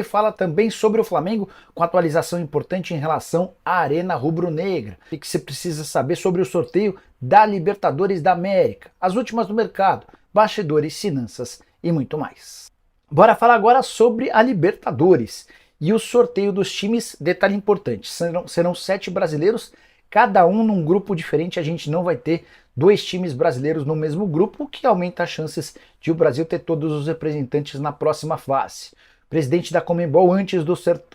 E fala também sobre o Flamengo, com atualização importante em relação à Arena Rubro-Negra. O que você precisa saber sobre o sorteio da Libertadores da América, as últimas do mercado, bastidores, finanças e muito mais. Bora falar agora sobre a Libertadores e o sorteio dos times. Detalhe importante, serão 7 brasileiros, cada um num grupo diferente. A gente não vai ter 2 times brasileiros no mesmo grupo, o que aumenta as chances de o Brasil ter todos os representantes na próxima fase. O presidente da Conmebol, antes do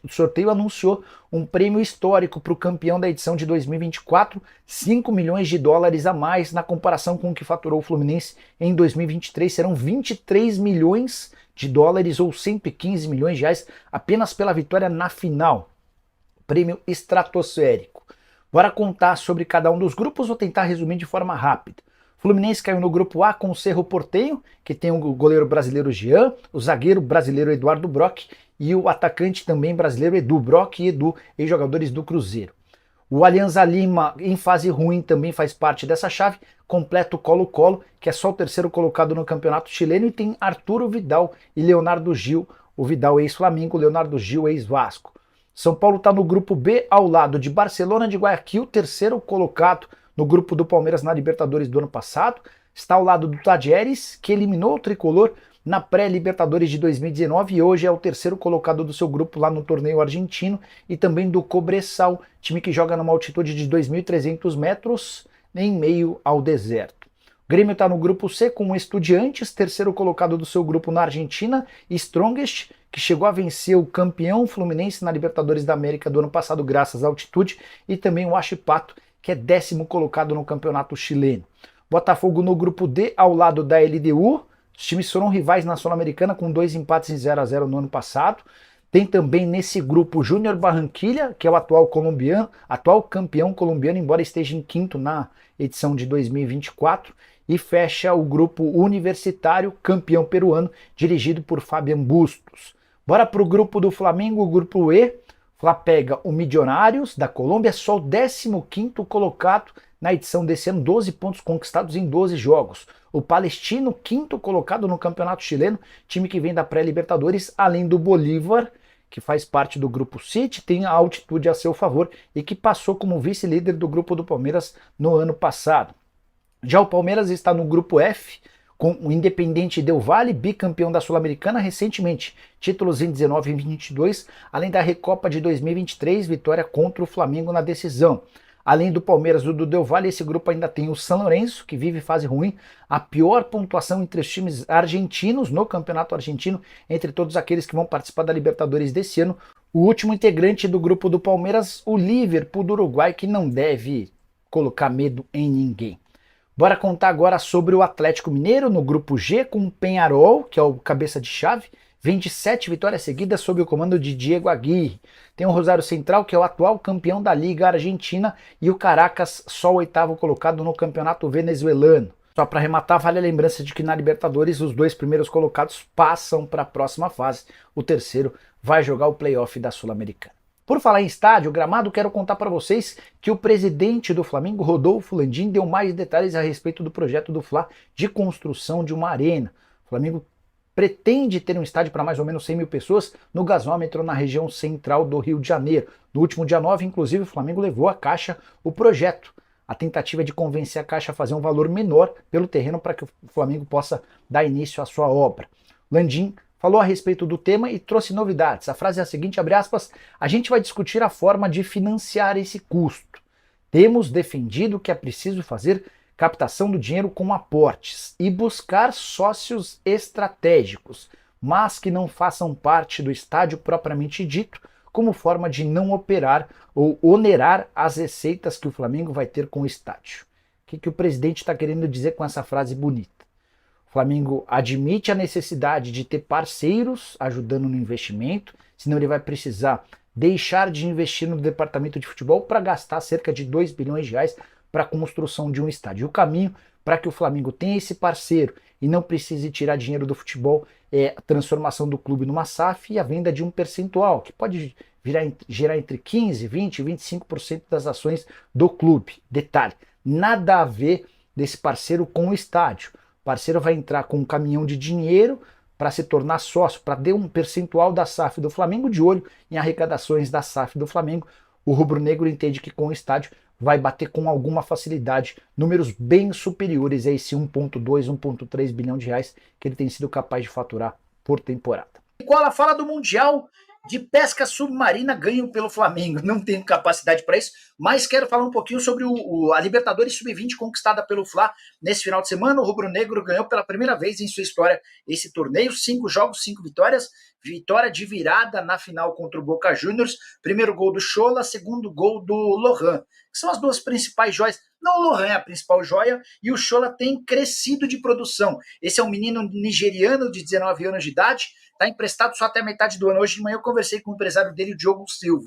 sorteio, anunciou um prêmio histórico para o campeão da edição de 2024, 5 milhões de dólares a mais na comparação com o que faturou o Fluminense em 2023. Serão 23 milhões de dólares ou 115 milhões de reais apenas pela vitória na final. Prêmio estratosférico. Bora contar sobre cada um dos grupos, vou tentar resumir de forma rápida. Fluminense caiu no grupo A com o Cerro Porteño, que tem o goleiro brasileiro Jean, o zagueiro brasileiro Eduardo Brock e o atacante também brasileiro Edu Brock e Edu, ex-jogadores do Cruzeiro. O Alianza Lima, em fase ruim, também faz parte dessa chave, completa o Colo-Colo, que é só o terceiro colocado no campeonato chileno, e tem Arturo Vidal e Leonardo Gil, o Vidal ex-Flamengo, Leonardo Gil ex-Vasco. São Paulo está no grupo B, ao lado de Barcelona de Guayaquil, terceiro colocado no grupo do Palmeiras na Libertadores do ano passado. Está ao lado do Talleres, que eliminou o Tricolor na pré-Libertadores de 2019 e hoje é o terceiro colocado do seu grupo lá no torneio argentino, e também do Cobresal, time que joga numa altitude de 2.300 metros em meio ao deserto. O Grêmio está no grupo C com o Estudiantes, terceiro colocado do seu grupo na Argentina, e Strongest, que chegou a vencer o campeão Fluminense na Libertadores da América do ano passado graças à altitude, e também o Huachipato, que é décimo colocado no campeonato chileno. Botafogo no grupo D, ao lado da LDU. Os times foram rivais na Sul-Americana com 2 empates em 0-0 no ano passado. Tem também nesse grupo Júnior Barranquilla, que é o atual campeão colombiano, embora esteja em quinto na edição de 2024. E fecha o grupo Universitário, campeão peruano, dirigido por Fabian Bustos. Bora para o grupo do Flamengo, o grupo E. Fla pega o Milionários da Colômbia, só o 15º colocado na edição desse ano, 12 pontos conquistados em 12 jogos. O Palestino, quinto colocado no campeonato chileno, time que vem da pré-Libertadores, além do Bolívar, que faz parte do grupo City, tem a altitude a seu favor e que passou como vice-líder do grupo do Palmeiras no ano passado. Já o Palmeiras está no grupo F, com o Independiente Del Valle, bicampeão da Sul-Americana recentemente, títulos em 19 e 22, além da Recopa de 2023, vitória contra o Flamengo na decisão. Além do Palmeiras e do Del Valle, esse grupo ainda tem o São Lourenço, que vive fase ruim, a pior pontuação entre os times argentinos no campeonato argentino, entre todos aqueles que vão participar da Libertadores desse ano. O último integrante do grupo do Palmeiras, o Liverpool do Uruguai, que não deve colocar medo em ninguém. Bora contar agora sobre o Atlético Mineiro no grupo G, com o Peñarol, que é o cabeça de chave, vem de 7 vitórias seguidas sob o comando de Diego Aguirre. Tem o Rosário Central, que é o atual campeão da Liga Argentina, e o Caracas, só o 8º colocado no campeonato venezuelano. Só para arrematar, vale a lembrança de que na Libertadores os 2 primeiros colocados passam para a próxima fase, o terceiro vai jogar o playoff da Sul-Americana. Por falar em estádio, gramado, quero contar para vocês que o presidente do Flamengo, Rodolfo Landim, deu mais detalhes a respeito do projeto do Fla de construção de uma arena. O Flamengo pretende ter um estádio para mais ou menos 100 mil pessoas no gasômetro na região central do Rio de Janeiro. No último dia 9, inclusive, o Flamengo levou à Caixa o projeto. A tentativa de convencer a Caixa a fazer um valor menor pelo terreno para que o Flamengo possa dar início à sua obra. Landim falou a respeito do tema e trouxe novidades. A frase é a seguinte, abre aspas, a gente vai discutir a forma de financiar esse custo. Temos defendido que é preciso fazer captação do dinheiro com aportes e buscar sócios estratégicos, mas que não façam parte do estádio propriamente dito, como forma de não operar ou onerar as receitas que o Flamengo vai ter com o estádio. O que o presidente está querendo dizer com essa frase bonita? O Flamengo admite a necessidade de ter parceiros ajudando no investimento, senão ele vai precisar deixar de investir no departamento de futebol para gastar cerca de 2 bilhões de reais para a construção de um estádio. O caminho para que o Flamengo tenha esse parceiro e não precise tirar dinheiro do futebol é a transformação do clube numa SAF e a venda de um percentual, que pode gerar entre 15%, 20% e 25% das ações do clube. Detalhe, nada a ver desse parceiro com o estádio. O parceiro vai entrar com um caminhão de dinheiro para se tornar sócio, para ter um percentual da SAF do Flamengo. De olho em arrecadações da SAF do Flamengo, o rubro-negro entende que com o estádio vai bater com alguma facilidade números bem superiores a esse 1,2, 1,3 bilhão de reais que ele tem sido capaz de faturar por temporada. Nicola, fala do Mundial de Pesca Submarina ganho pelo Flamengo. Não tenho capacidade para isso, mas quero falar um pouquinho sobre a Libertadores Sub-20 conquistada pelo Fla nesse final de semana. O rubro-negro ganhou pela primeira vez em sua história esse torneio, 5 jogos, 5 vitórias, vitória de virada na final contra o Boca Juniors, primeiro gol do Schola, segundo gol do Lohan, que são as duas principais joias. Não, o Lohan é a principal joia e o Schola tem crescido de produção. Esse é um menino nigeriano de 19 anos de idade, está emprestado só até a metade do ano. Hoje de manhã eu conversei com o empresário dele, o Diogo Silva,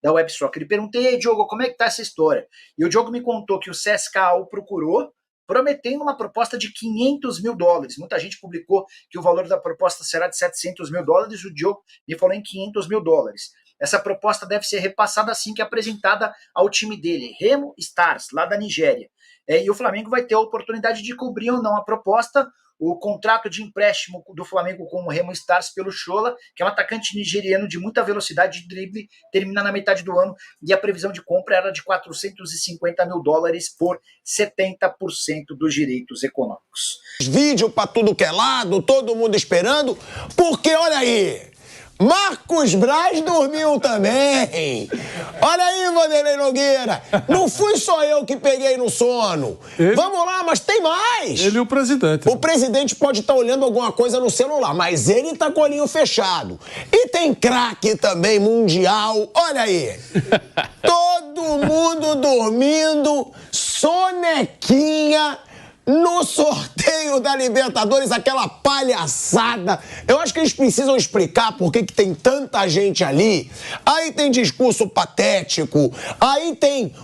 da WebSoccer. Ele perguntei, Diogo, como é que está essa história? E o Diogo me contou que o CSKA o procurou, prometendo uma proposta de 500 mil dólares. Muita gente publicou que o valor da proposta será de 700 mil dólares, o Diogo me falou em 500 mil dólares. Essa proposta deve ser repassada assim que apresentada ao time dele, Remo Stars, lá da Nigéria. E o Flamengo vai ter a oportunidade de cobrir ou não a proposta. O contrato de empréstimo do Flamengo com o Remo Stars pelo Schola, que é um atacante nigeriano de muita velocidade de drible, termina na metade do ano, e a previsão de compra era de 450 mil dólares por 70% dos direitos econômicos. Vídeo para tudo que é lado, todo mundo esperando, porque olha aí, Marcos Braz dormiu também. Olha aí, Vanderlei Nogueira. Não fui só eu que peguei no sono. Vamos lá, mas tem mais. Ele e o presidente. O presidente pode estar olhando alguma coisa no celular, mas ele tá com o olhinho fechado. E tem craque também mundial. Olha aí. Todo mundo dormindo, sonequinha. No sorteio da Libertadores, aquela palhaçada. Eu acho que eles precisam explicar por que tem tanta gente ali. Aí tem discurso patético, aí tem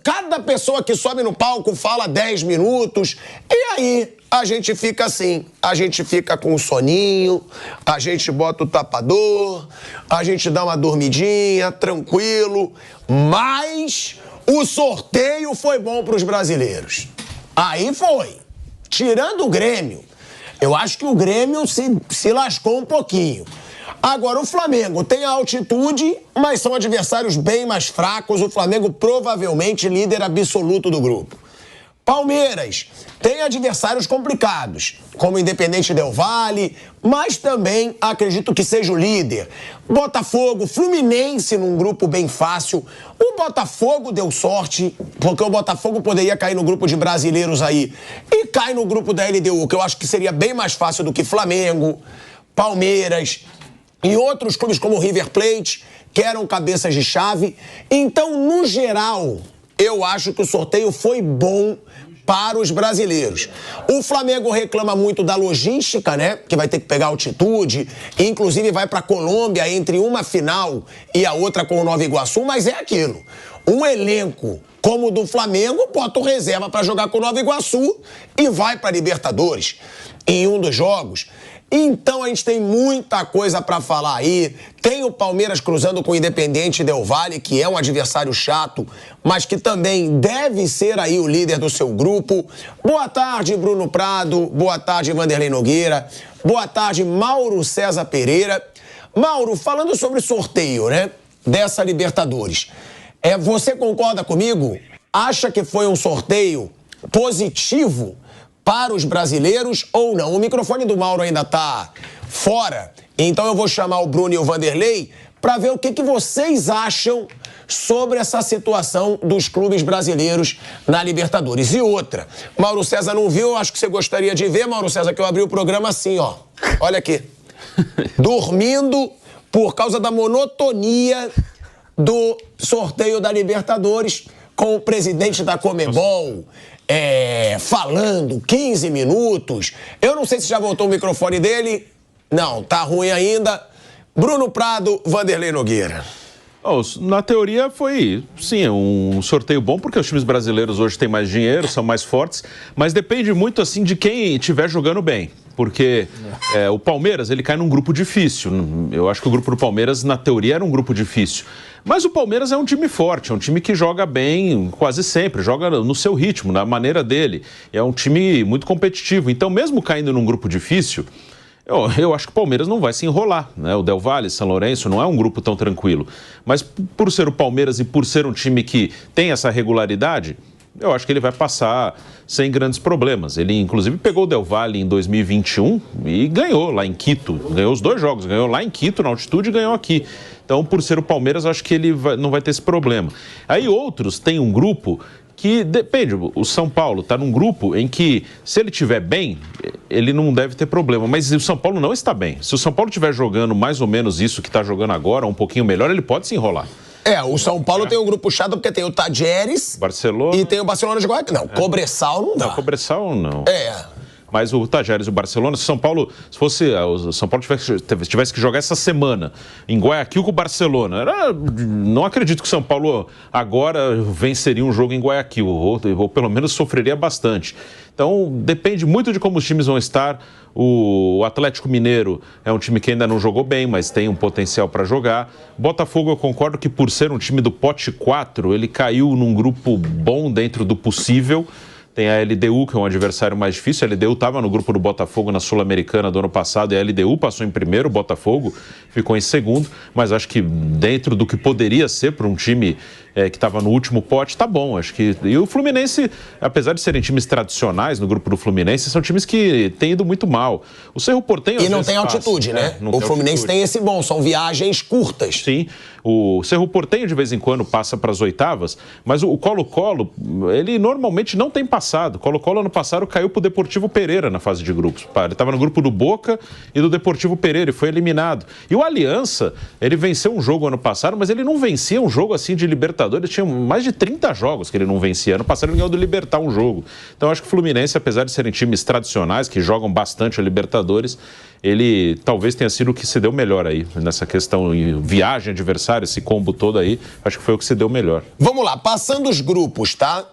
cada pessoa que sobe no palco fala 10 minutos, e aí a gente fica assim, a gente fica com um soninho, a gente bota o tapador, a gente dá uma dormidinha, tranquilo, mas o sorteio foi bom para os brasileiros. Aí foi. Tirando o Grêmio, eu acho que o Grêmio se lascou um pouquinho. Agora, o Flamengo tem a altitude, mas são adversários bem mais fracos. O Flamengo provavelmente líder absoluto do grupo. Palmeiras tem adversários complicados, como o Independente Del Valle, mas também acredito que seja o líder. Botafogo, Fluminense num grupo bem fácil. O Botafogo deu sorte, porque o Botafogo poderia cair no grupo de brasileiros aí. E cai no grupo da LDU, que eu acho que seria bem mais fácil do que Flamengo, Palmeiras e outros clubes como o River Plate, que eram cabeças de chave. Então, no geral, eu acho que o sorteio foi bom para os brasileiros. O Flamengo reclama muito da logística, né? Que vai ter que pegar altitude, inclusive vai para a Colômbia entre uma final e a outra com o Nova Iguaçu, mas é aquilo. Um elenco como o do Flamengo bota o reserva para jogar com o Nova Iguaçu e vai para a Libertadores em um dos jogos. Então a gente tem muita coisa para falar aí. Tem o Palmeiras cruzando com o Independente Del Valle, que é um adversário chato, mas que também deve ser aí o líder do seu grupo. Boa tarde, Bruno Prado. Boa tarde, Vanderlei Nogueira. Boa tarde, Mauro César Pereira. Mauro, falando sobre o sorteio, né, dessa Libertadores, você concorda comigo? Acha que foi um sorteio positivo para os brasileiros ou não? O microfone do Mauro ainda está fora, então eu vou chamar o Bruno e o Vanderlei para ver o que vocês acham sobre essa situação dos clubes brasileiros na Libertadores. E outra, Mauro César não viu, acho que você gostaria de ver, Mauro César, que eu abri o programa assim, ó. Olha aqui. Dormindo por causa da monotonia do sorteio da Libertadores com o presidente da Conmebol falando 15 minutos. Eu não sei se já voltou o microfone dele. Não, tá ruim ainda. Bruno Prado, Vanderlei Nogueira. Na teoria foi, sim, um sorteio bom, porque os times brasileiros hoje têm mais dinheiro, são mais fortes, mas depende muito, assim, de quem estiver jogando bem. Porque o Palmeiras, ele cai num grupo difícil. Eu acho que o grupo do Palmeiras, na teoria, era um grupo difícil. Mas o Palmeiras é um time forte, é um time que joga bem quase sempre, joga no seu ritmo, na maneira dele. É um time muito competitivo. Então, mesmo caindo num grupo difícil, Eu acho que o Palmeiras não vai se enrolar, né? O Del Valle, São Lourenço, não é um grupo tão tranquilo. Mas por ser o Palmeiras e por ser um time que tem essa regularidade, eu acho que ele vai passar sem grandes problemas. Ele, inclusive, pegou o Del Valle em 2021 e ganhou lá em Quito. Ganhou os 2 jogos, ganhou lá em Quito, na altitude, e ganhou aqui. Então, por ser o Palmeiras, eu acho que ele não vai ter esse problema. Aí outros têm um grupo que depende. O São Paulo está num grupo em que, se ele estiver bem, ele não deve ter problema. Mas o São Paulo não está bem. Se o São Paulo estiver jogando mais ou menos isso que está jogando agora, um pouquinho melhor, ele pode se enrolar. O São Paulo tem um grupo chato porque tem o Tajeres Barcelona. E tem o Barcelona de Guayaquil. Não, Cobressal não dá. Não, Cobressal não. Mas o Tajeres e o Barcelona, se o São Paulo, se fosse o São Paulo tivesse que jogar essa semana em Guayaquil com o Barcelona, não acredito que o São Paulo agora venceria um jogo em Guayaquil, ou pelo menos sofreria bastante. Então, depende muito de como os times vão estar. O Atlético Mineiro é um time que ainda não jogou bem, mas tem um potencial para jogar. Botafogo, eu concordo que por ser um time do pote 4, ele caiu num grupo bom dentro do possível. Tem a LDU, que é um adversário mais difícil. A LDU estava no grupo do Botafogo na Sul-Americana do ano passado e a LDU passou em primeiro, o Botafogo ficou em segundo. Mas acho que dentro do que poderia ser para um time que estava no último pote, tá bom. Acho que... E o Fluminense, apesar de serem times tradicionais no grupo do Fluminense, são times que têm ido muito mal. O Cerro Porteño... E não tem altitude, né? O Fluminense tem esse bom, são viagens curtas. Sim. O Cerro Porteño, de vez em quando, passa para as oitavas, mas o Colo-Colo, ele normalmente não tem passado. O Colo-Colo, ano passado, caiu para o Deportivo Pereira na fase de grupos. Ele estava no grupo do Boca e do Deportivo Pereira e foi eliminado. E o Aliança, ele venceu um jogo ano passado, mas ele não vencia um jogo assim de Libertadores. Tinha mais de 30 jogos que ele não vencia. Ano passado ele ganhou do Libertad um jogo. Então acho que o Fluminense, apesar de serem times tradicionais, que jogam bastante a Libertadores, ele talvez tenha sido o que se deu melhor aí, nessa questão viagem, adversário, esse combo todo aí, acho que foi o que se deu melhor. Vamos lá, passando os grupos, tá?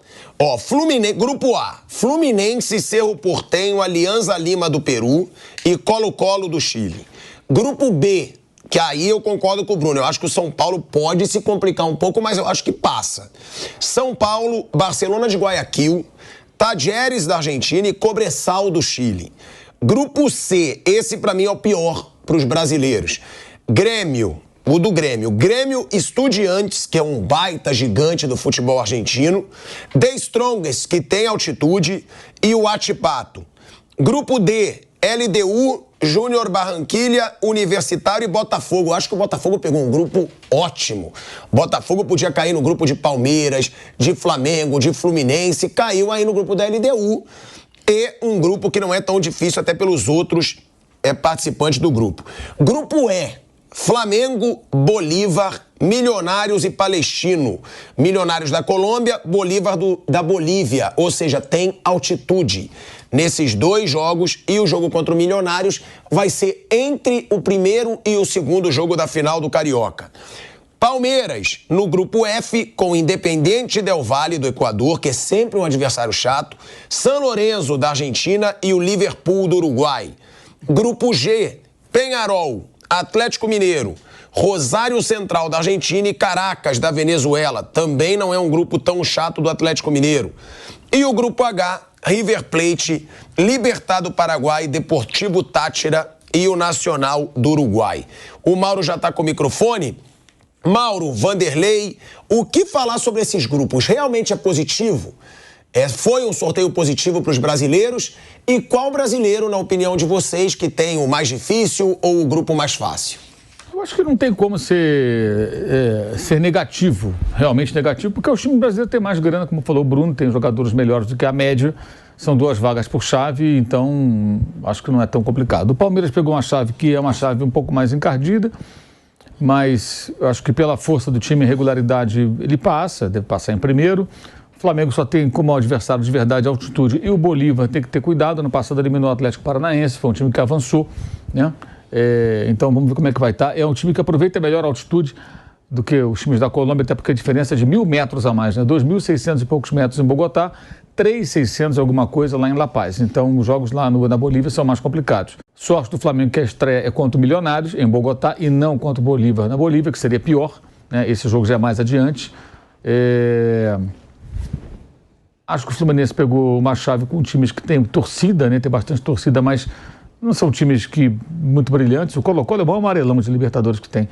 Fluminense, grupo A, Fluminense, Cerro Porteño, Alianza Lima do Peru e Colo-Colo do Chile. Grupo B, que aí eu concordo com o Bruno, eu acho que o São Paulo pode se complicar um pouco, mas eu acho que passa. São Paulo, Barcelona de Guayaquil, Tajeres da Argentina e Cobressal do Chile. Grupo C, esse pra mim é o pior pros brasileiros. Grêmio, o do Grêmio. Grêmio Estudiantes, que é um baita gigante do futebol argentino. The Strongest, que tem altitude, e o Huachipato. Grupo D, LDU, Júnior Barranquilla, Universitário e Botafogo. Eu acho que o Botafogo pegou um grupo ótimo. Botafogo podia cair no grupo de Palmeiras, de Flamengo, de Fluminense, caiu aí no grupo da LDU. E um grupo que não é tão difícil até pelos outros participantes do grupo. Grupo E, Flamengo, Bolívar, Milionários e Palestino. Milionários da Colômbia, Bolívar da Bolívia, ou seja, tem altitude nesses 2 jogos, e o jogo contra o Milionários vai ser entre o primeiro e o segundo jogo da final do Carioca. Palmeiras, no grupo F, com Independiente Del Valle do Equador, que é sempre um adversário chato, San Lorenzo da Argentina e o Liverpool do Uruguai. Grupo G, Peñarol, Atlético Mineiro, Rosário Central da Argentina e Caracas da Venezuela. Também não é um grupo tão chato do Atlético Mineiro. E o grupo H, River Plate, Libertad do Paraguai, Deportivo Táchira e o Nacional do Uruguai. O Mauro já está com o microfone. Mauro, Vanderlei, o que falar sobre esses grupos? Realmente é positivo? Foi um sorteio positivo para os brasileiros? E qual brasileiro, na opinião de vocês, que tem o mais difícil ou o grupo mais fácil? Eu acho que não tem como ser negativo, realmente negativo, porque o time brasileiro tem mais grana, como falou o Bruno, tem jogadores melhores do que a média, são 2 vagas por chave, então acho que não é tão complicado. O Palmeiras pegou uma chave que é uma chave um pouco mais encardida, mas eu acho que pela força do time e regularidade ele deve passar em primeiro. O Flamengo só tem como adversário de verdade a altitude, e o Bolívar tem que ter cuidado. No passado eliminou o Atlético Paranaense, foi um time que avançou, né? Então vamos ver como é que vai estar. É um time que aproveita melhor a altitude do que os times da Colômbia, até porque a diferença é de 1.000 metros a mais, né? 2.600 e poucos metros em Bogotá, 3.600 e alguma coisa lá em La Paz. Então os jogos lá na Bolívia são mais complicados. Sorte do Flamengo que a estreia é contra o Milionários em Bogotá e não contra o Bolívar na Bolívia, que seria pior, né? Esse jogo já é mais adiante. Acho que o Fluminense pegou uma chave com times que tem torcida, né? Tem bastante torcida, mas Não são times muito brilhantes. O Colo-Colo é o maior amarelão de Libertadores que tem.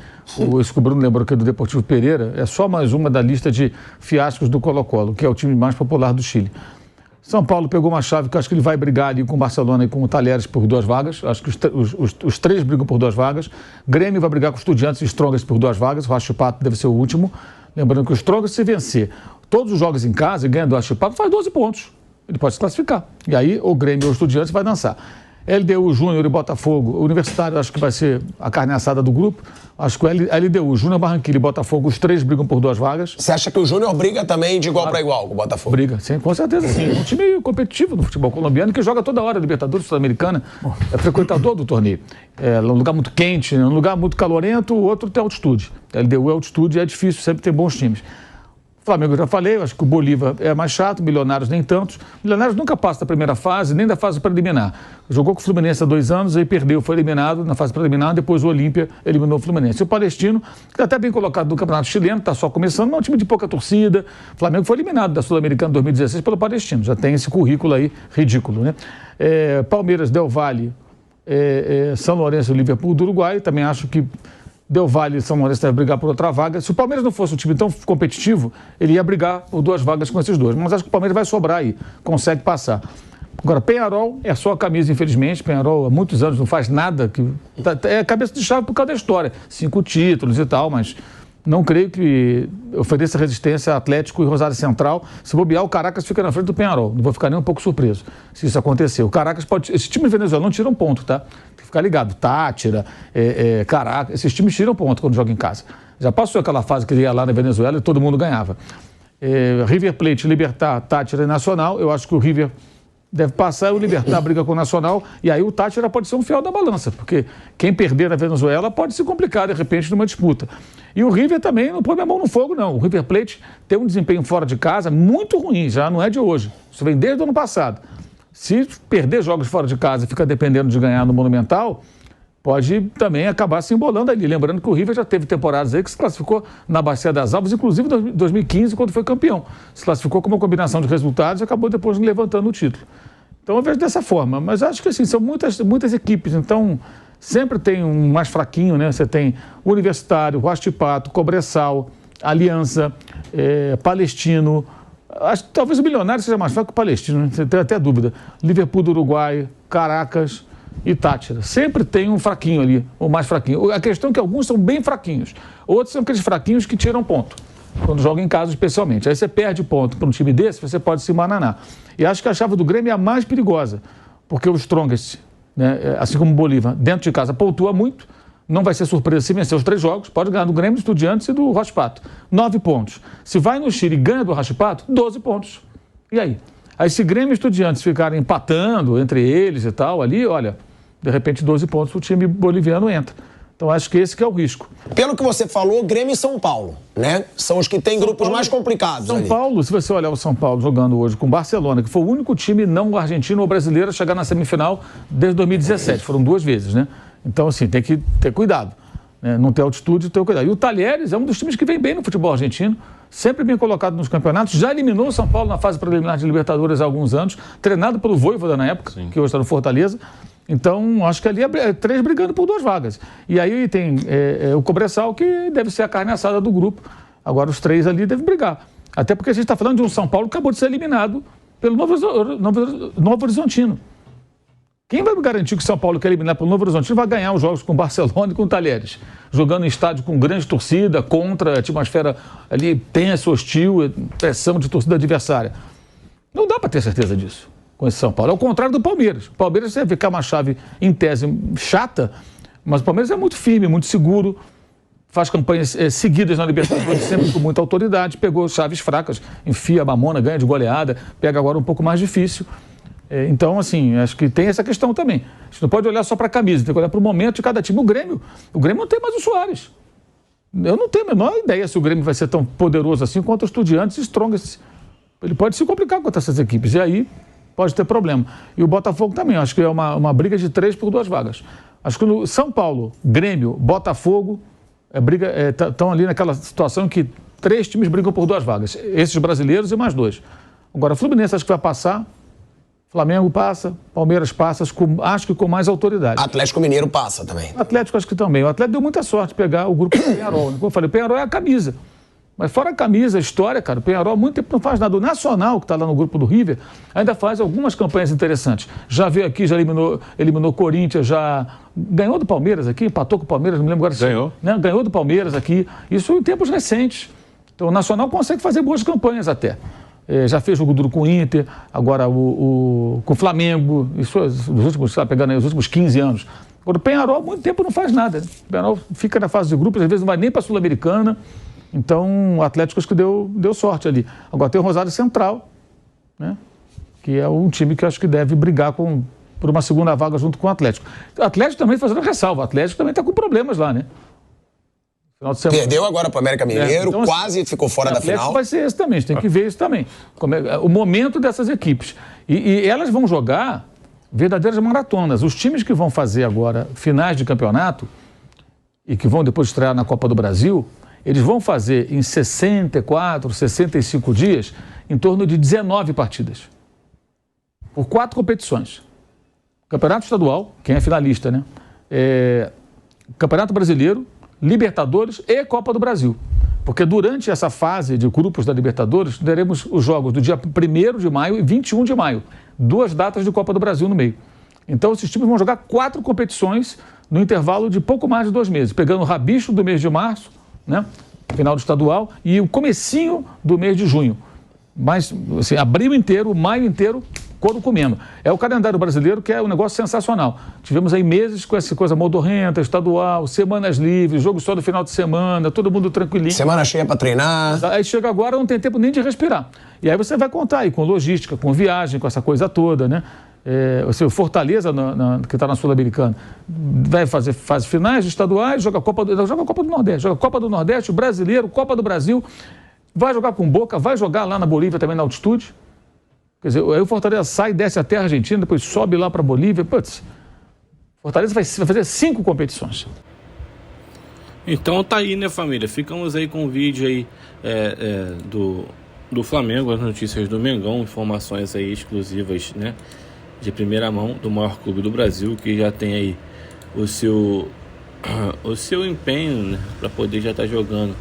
Isso que o Bruno lembrou aqui do Deportivo Pereira é só mais uma da lista de fiascos do Colo-Colo, que é o time mais popular do Chile. São Paulo pegou uma chave que eu acho que ele vai brigar ali com o Barcelona e com o Talheres por 2 vagas. Acho que os 3 brigam por 2 vagas. Grêmio vai brigar com o Estudiantes e Strongest por 2 vagas. O Huachipato deve ser o último. Lembrando que o Strongest, se vencer todos os jogos em casa e ganha do Huachipato, faz 12 pontos. Ele pode se classificar. E aí o Grêmio ou o Estudiantes vai dançar. LDU, Júnior e Botafogo, o Universitário acho que vai ser a carne assada do grupo. Acho que o LDU, Júnior, Barranquilla e Botafogo, os 3 brigam por 2 vagas. Você acha que o Júnior briga também de igual para igual com o Botafogo? Briga, sim, com certeza sim. É um time competitivo no futebol colombiano que joga toda hora Libertadores Sul-Americana, é frequentador do torneio. É um lugar muito quente, um lugar muito calorento, o outro tem altitude. LDU é altitude e é difícil, sempre tem bons times. Flamengo eu já falei, eu acho que o Bolívar é mais chato, Milionários nem tantos. Milionários nunca passa da primeira fase, nem da fase preliminar. Jogou com o Fluminense há 2 anos, aí perdeu, foi eliminado na fase preliminar, depois o Olímpia eliminou o Fluminense. E o Palestino, que está até bem colocado no Campeonato Chileno, está só começando, mas é um time de pouca torcida. O Flamengo foi eliminado da Sul-Americana 2016 pelo Palestino, já tem esse currículo aí ridículo, né? Palmeiras, Del Valle, São Lourenço e Liverpool do Uruguai, também acho que Del Valle e São Lourenço devem brigar por outra vaga. Se o Palmeiras não fosse um time tão competitivo, ele ia brigar por 2 vagas com esses 2. Mas acho que o Palmeiras vai sobrar aí, consegue passar. Agora, Peñarol é só a camisa, infelizmente. Peñarol há muitos anos não faz nada. É cabeça de chave por causa da história. 5 títulos e tal, mas não creio que ofereça resistência a Atlético e Rosário Central. Se bobear, o Caracas fica na frente do Peñarol. Não vou ficar nem um pouco surpreso se isso acontecer. O Caracas pode... Esse time venezuelano tira um ponto, tá? Tem que ficar ligado. Táchira, Caracas, esses times tiram ponto quando jogam em casa. Já passou aquela fase que ele ia lá na Venezuela e todo mundo ganhava. River Plate, Libertad, Táchira e Nacional. Eu acho que o River deve passar, o Libertad briga com o Nacional, e aí o Táchira pode ser um fiel da balança, porque quem perder na Venezuela pode se complicar, de repente, numa disputa. E o River também não põe a mão no fogo, não. O River Plate tem um desempenho fora de casa muito ruim, já não é de hoje. Isso vem desde o ano passado. Se perder jogos fora de casa e fica dependendo de ganhar no Monumental, pode também acabar se embolando ali. Lembrando que o River já teve temporadas aí que se classificou na Bacia das Almas, inclusive em 2015, quando foi campeão. Se classificou como uma combinação de resultados e acabou depois levantando o título. Então eu vejo dessa forma. Mas acho que assim, são muitas equipes, então sempre tem um mais fraquinho, né? Você tem Universitário, Huachipato, Cobressal, Aliança, Palestino. Acho que talvez o Milionário seja mais fraco que o Palestino, né? Você tem até dúvida. Liverpool do Uruguai, Caracas e Táchira. Sempre tem um fraquinho ali, ou mais fraquinho. A questão é que alguns são bem fraquinhos. Outros são aqueles fraquinhos que tiram ponto, quando jogam em casa especialmente. Aí você perde ponto para um time desse, você pode se embananar. E acho que a chave do Grêmio é a mais perigosa, porque o Strongest, né, assim como o Bolívar, dentro de casa pontua muito, não vai ser surpresa se vencer os 3 jogos, pode ganhar do Grêmio, do Estudiantes e do Huachipato. 9 pontos. Se vai no Chile e ganha do Huachipato, 12 pontos. E aí? Aí se Grêmio e Estudiantes ficarem empatando entre eles e tal, ali, olha, de repente 12 pontos o time boliviano entra. Então acho que esse que é o risco. Pelo que você falou, Grêmio e São Paulo, né? São os que têm grupos mais complicados. São Paulo, se você olhar o São Paulo jogando hoje com o Barcelona, que foi o único time não argentino ou brasileiro a chegar na semifinal desde 2017. Foram 2 vezes, né? Então, assim, tem que ter cuidado. Né? Não ter altitude, ter cuidado. E o Talheres é um dos times que vem bem no futebol argentino, sempre bem colocado nos campeonatos, já eliminou o São Paulo na fase preliminar de Libertadores há alguns anos, treinado pelo Vojvoda na época, sim, que hoje está no Fortaleza. Então, acho que ali é 3 brigando por 2 vagas. E aí tem o Cobressal, que deve ser a carne assada do grupo. Agora, os 3 ali devem brigar. Até porque a gente está falando de um São Paulo que acabou de ser eliminado pelo Novo Horizontino. Quem vai me garantir que o São Paulo, que é eliminado pelo Novo Horizontino, vai ganhar os jogos com o Barcelona e com o Talheres? Jogando em estádio com grande torcida, contra a atmosfera ali tensa, hostil, pressão de torcida adversária. Não dá para ter certeza disso com esse São Paulo. Ao contrário do Palmeiras. O Palmeiras deve ficar uma chave, em tese, chata, mas o Palmeiras é muito firme, muito seguro, faz campanhas seguidas na Libertadores, sempre com muita autoridade, pegou chaves fracas, enfia a mamona, ganha de goleada, pega agora um pouco mais difícil. Então, assim, acho que tem essa questão também. A gente não pode olhar só para a camisa, tem que olhar para o momento de cada time. O Grêmio não tem mais o Soares. Eu não tenho a menor ideia se o Grêmio vai ser tão poderoso assim quanto os Estudiantes e Strongest. Ele pode se complicar contra essas equipes, e aí pode ter problema. E o Botafogo também, acho que é uma briga de 3 por 2 vagas. Acho que no São Paulo, Grêmio, Botafogo, estão ali naquela situação em que 3 times brigam por 2 vagas. Esses brasileiros e mais 2. Agora, o Fluminense acho que vai passar. Flamengo passa, Palmeiras passa, acho que com mais autoridade. Atlético Mineiro passa também. Atlético acho que também. O Atlético deu muita sorte de pegar o grupo do Peñarol. Né? Como eu falei, o Peñarol é a camisa. Mas fora a camisa, a história, cara, o Peñarol há muito tempo não faz nada. O Nacional, que está lá no grupo do River, ainda faz algumas campanhas interessantes. Já veio aqui, já eliminou Corinthians, já ganhou do Palmeiras aqui, empatou com o Palmeiras, não me lembro agora. Ganhou. Né? Ganhou do Palmeiras aqui. Isso em tempos recentes. Então o Nacional consegue fazer boas campanhas até. Já fez jogo duro com o Inter, agora com o Flamengo, isso nos últimos, está pegando aí, os últimos 15 anos. Agora o Peñarol há muito tempo não faz nada. Né? O Peñarol fica na fase de grupos, às vezes não vai nem para a Sul-Americana. Então o Atlético acho que deu sorte ali. Agora tem o Rosário Central, né? Que é um time que acho que deve brigar por uma segunda vaga junto com o Atlético. O Atlético também fazendo ressalva, o Atlético também está com problemas lá, né? Perdeu agora para o América Mineiro, então, quase ficou fora da final. Vai ser esse também, a gente tem que ver isso também. O momento dessas equipes. E elas vão jogar verdadeiras maratonas. Os times que vão fazer agora finais de campeonato e que vão depois estrear na Copa do Brasil, eles vão fazer em 64, 65 dias, em torno de 19 partidas. Por 4 competições. Campeonato Estadual, quem é finalista, né? Campeonato Brasileiro, Libertadores e Copa do Brasil. Porque durante essa fase de grupos da Libertadores, teremos os jogos do dia 1º de maio e 21 de maio. 2 datas de Copa do Brasil no meio. Então, esses times vão jogar 4 competições no intervalo de pouco mais de 2 meses. Pegando o rabicho do mês de março, né? Final do estadual, e o comecinho do mês de junho. Mas, assim, abril inteiro, maio inteiro, couro comendo. É o calendário brasileiro que é um negócio sensacional. Tivemos aí meses com essa coisa modorrenta, estadual, semanas livres, jogo só no final de semana, todo mundo tranquilinho. Semana cheia para treinar. Aí chega agora, não tem tempo nem de respirar. E aí você vai contar aí com logística, com viagem, com essa coisa toda, né? O Fortaleza, que está na Sul-Americana, vai fazer fase finais de estaduais, joga a Copa do Nordeste, joga a Copa do Nordeste, o Brasileiro, Copa do Brasil, vai jogar com Boca, vai jogar lá na Bolívia também na altitude. Quer dizer, aí o Fortaleza sai, desce até a Argentina, depois sobe lá para a Bolívia. Putz, Fortaleza vai fazer 5 competições. Então tá aí, né, família? Ficamos aí com o vídeo aí do Flamengo, as notícias do Mengão, informações aí exclusivas, né, de primeira mão do maior clube do Brasil, que já tem aí o seu empenho, né, para poder já estar jogando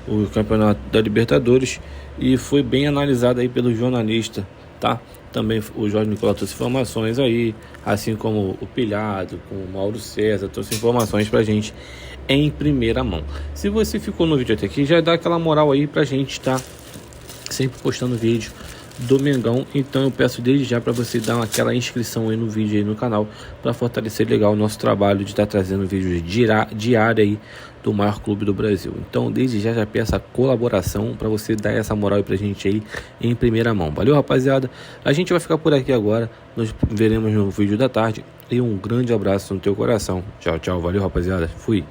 o campeonato da Libertadores, e foi bem analisado aí pelo jornalista, tá? Também o Jorge Nicolau trouxe informações aí, assim como o Pilhado, com o Mauro César, trouxe informações pra gente em primeira mão. Se você ficou no vídeo até aqui, já dá aquela moral aí pra gente, tá? Sempre postando vídeo do Mengão, então eu peço desde já para você dar aquela inscrição aí no vídeo aí no canal, para fortalecer legal o nosso trabalho de estar trazendo vídeos diário aí do maior clube do Brasil. Então desde já peço a colaboração para você dar essa moral aí pra gente aí em primeira mão. Valeu, rapaziada, a gente vai ficar por aqui agora, nos veremos no vídeo da tarde, e um grande abraço no teu coração. Tchau, tchau, valeu, rapaziada, fui.